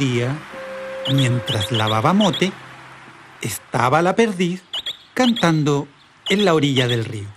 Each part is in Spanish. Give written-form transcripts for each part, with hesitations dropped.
día, mientras lavaba mote, estaba la perdiz cantando en la orilla del río.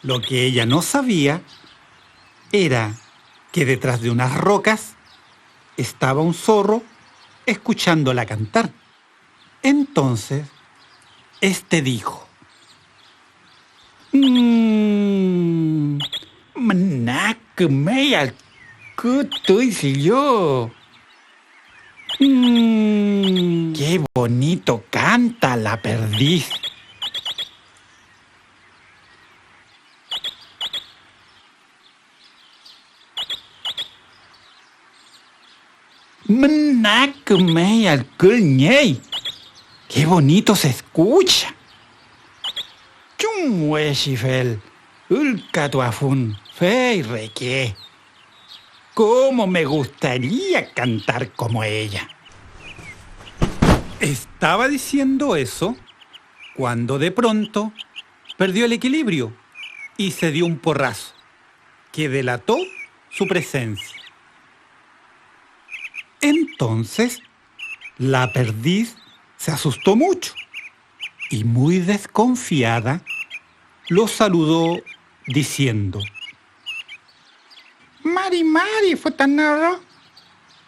Lo que ella no sabía era que detrás de unas rocas estaba un zorro escuchándola cantar. Entonces, este dijo: Maná que me al estoy si yo. Qué bonito canta la perdiz. Maná que me al ñey. Qué bonito se escucha. Chumhueshifel, ulcatuafun, fey reque. ¿Cómo me gustaría cantar como ella? Estaba diciendo eso cuando de pronto perdió el equilibrio y se dio un porrazo que delató su presencia. Entonces, la perdiz se asustó mucho y muy desconfiada lo saludó diciendo: Mari, futanaro.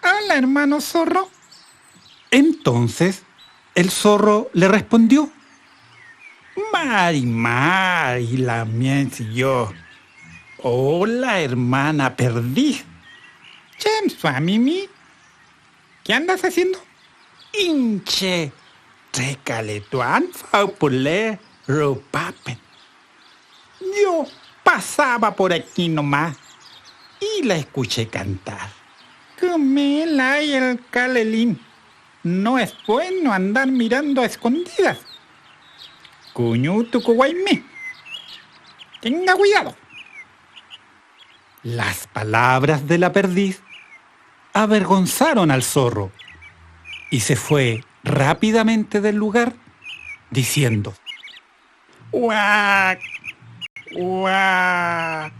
Hola, hermano zorro. Entonces, el zorro le respondió: Mari, la mien yo. Hola, hermana perdiz. Mimi, ¿qué andas haciendo? Inche, recaletuan faupule ropapen. Yo pasaba por aquí nomás y la escuché cantar. Comela y el calelín. No es bueno andar mirando a escondidas. Cuñu tucuguayme. Tenga cuidado. Las palabras de la perdiz avergonzaron al zorro y se fue rápidamente del lugar diciendo: ¡Guac! ¡Guac!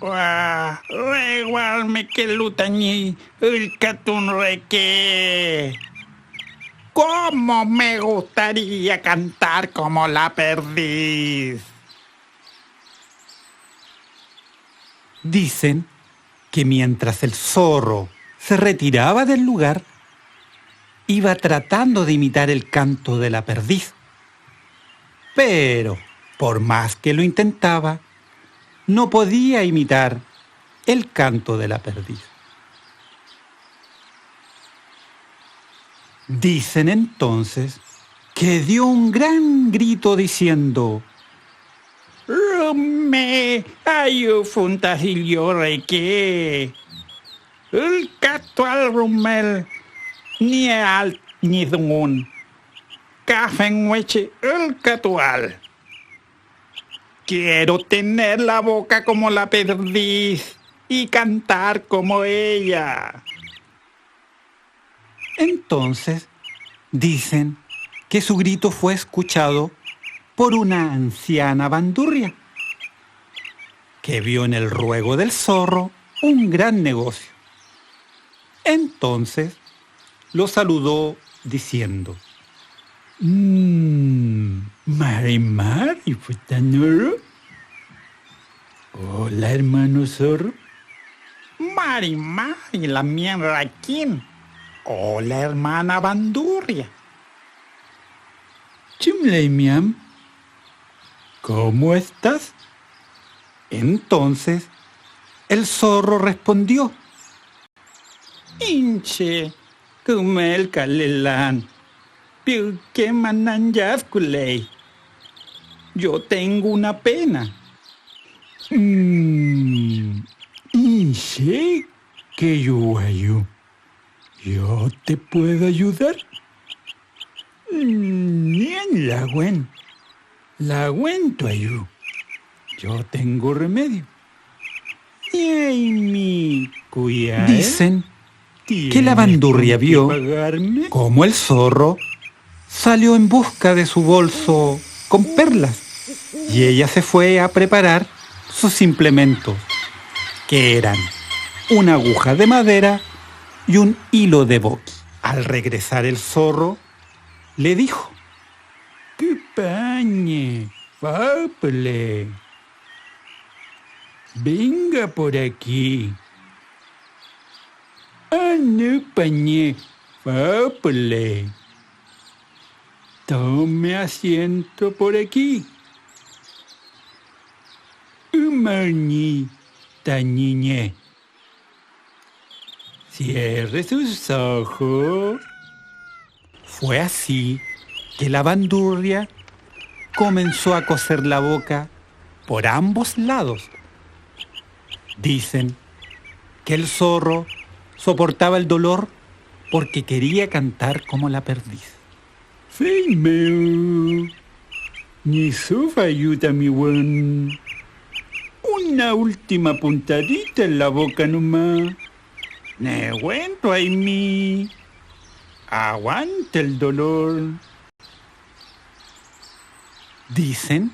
¡Guac! ¡Reguarme que lutañi! ¡El catun reque! ¡Cómo me gustaría cantar como la perdiz! Dicen que mientras el zorro se retiraba del lugar, iba tratando de imitar el canto de la perdiz. Pero, por más que lo intentaba, no podía imitar el canto de la perdiz. Dicen entonces que dio un gran grito diciendo: Rume, ayu funtasillo reque. El gato al rumel, ni al ni dungun. Cafenhueche el catual. Quiero tener la boca como la perdiz y cantar como ella. Entonces, dicen que su grito fue escuchado por una anciana bandurria, que vio en el ruego del zorro un gran negocio. Entonces, lo saludó diciendo: Mari, futanoro. Hola, hermano zorro. Mari, la mien raquín. Hola, hermana bandurria. Chimleimiam, ¿cómo estás? Entonces, el zorro respondió: Inche, kumel kalelán. ¿Qué mananyas culey? Yo tengo una pena. Inche, que yo ayudo. ¿Yo te puedo ayudar? Bien, la guen tu ayudo. Yo tengo remedio. Dicen que la bandurria vio cómo el zorro salió en busca de su bolso con perlas y ella se fue a preparar sus implementos, que eran una aguja de madera y un hilo de boqui. Al regresar el zorro, le dijo: «¡Qué pañe, faple! Venga por aquí». «Ah, no, pañe, faple. Tome asiento por aquí». «Humanita niñe, cierre sus ojos». Fue así que la bandurria comenzó a coser la boca por ambos lados. Dicen que el zorro soportaba el dolor porque quería cantar como la perdiz. «Fey meu, ni sufa ayuda mi buen. Una última puntadita en la boca nomás. Ne cuento ay mi. Aguanta el dolor». Dicen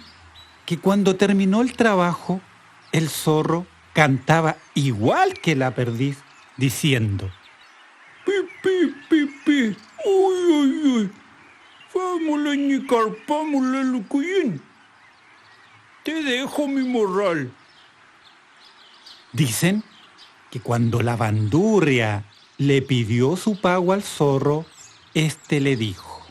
que cuando terminó el trabajo, el zorro cantaba igual que la perdiz, diciendo: «Pi, pi, pi, pi. Uy, uy, uy. Vámonos ni carpámosle lo cuyen. Te dejo mi morral». Dicen que cuando la bandurria le pidió su pago al zorro, éste le dijo: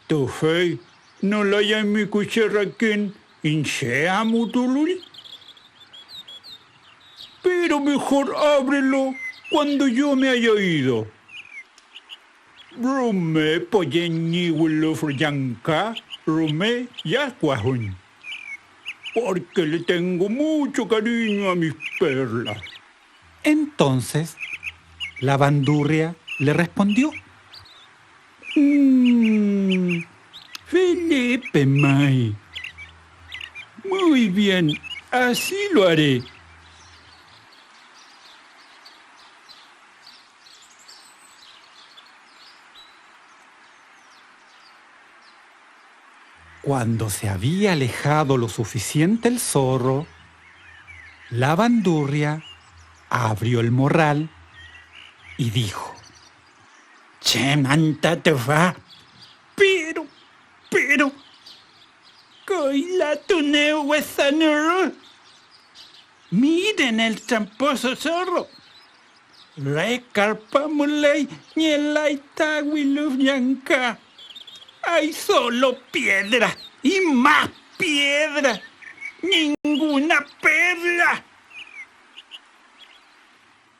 «Tofei, no la hay en mi cucharaquén, insea mutulul. Pero mejor ábrelo cuando yo me haya ido. Rume poyenni willo yanka, rume yacuajun. Porque le tengo mucho cariño a mis perlas». Entonces, la bandurria le respondió: «Felipe May, muy bien, así lo haré». Cuando se había alejado lo suficiente el zorro, la bandurria abrió el morral y dijo: «Che, manta te va, pero, coila tuneo huesanero. Miren el tramposo zorro. Recarpamuley ni el aitagüiluf yanca. Hay solo piedra y más piedra. Ninguna perla».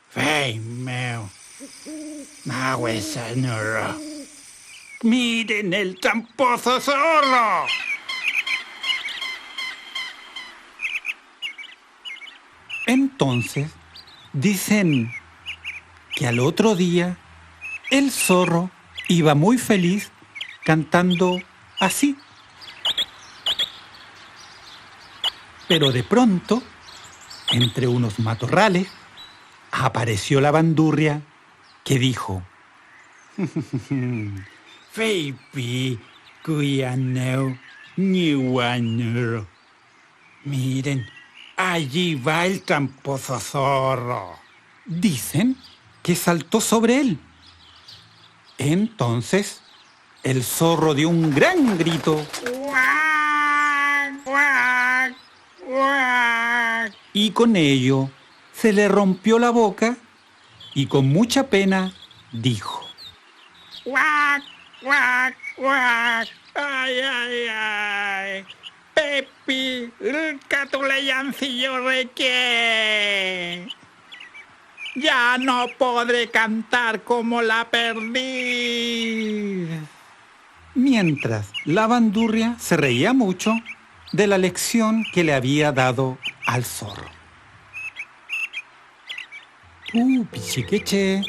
«Fey meu, huesanero. Miren el tramposo zorro». Entonces, dicen que al otro día el zorro iba muy feliz cantando así. Pero de pronto, entre unos matorrales, apareció la bandurria que dijo: «Feipi, cuyaneo, niwanero. Miren, allí va el tramposo zorro». Dicen que saltó sobre él. Entonces, el zorro dio un gran grito y con ello se le rompió la boca y con mucha pena dijo: «Guac, guac, guac, ay, ay, ay, Pepi, el catuleyancillo reque. Ya no podré cantar como la perdiz». Mientras la bandurria se reía mucho de la lección que le había dado al zorro. Pichiqueche,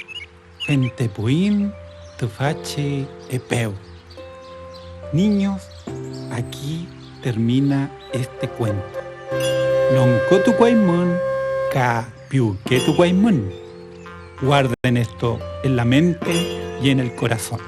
pentepuín, tufache, epeu. Niños, aquí termina este cuento. Loncotu guaymón, ka piuquetu guaymón. Guarden esto en la mente y en el corazón.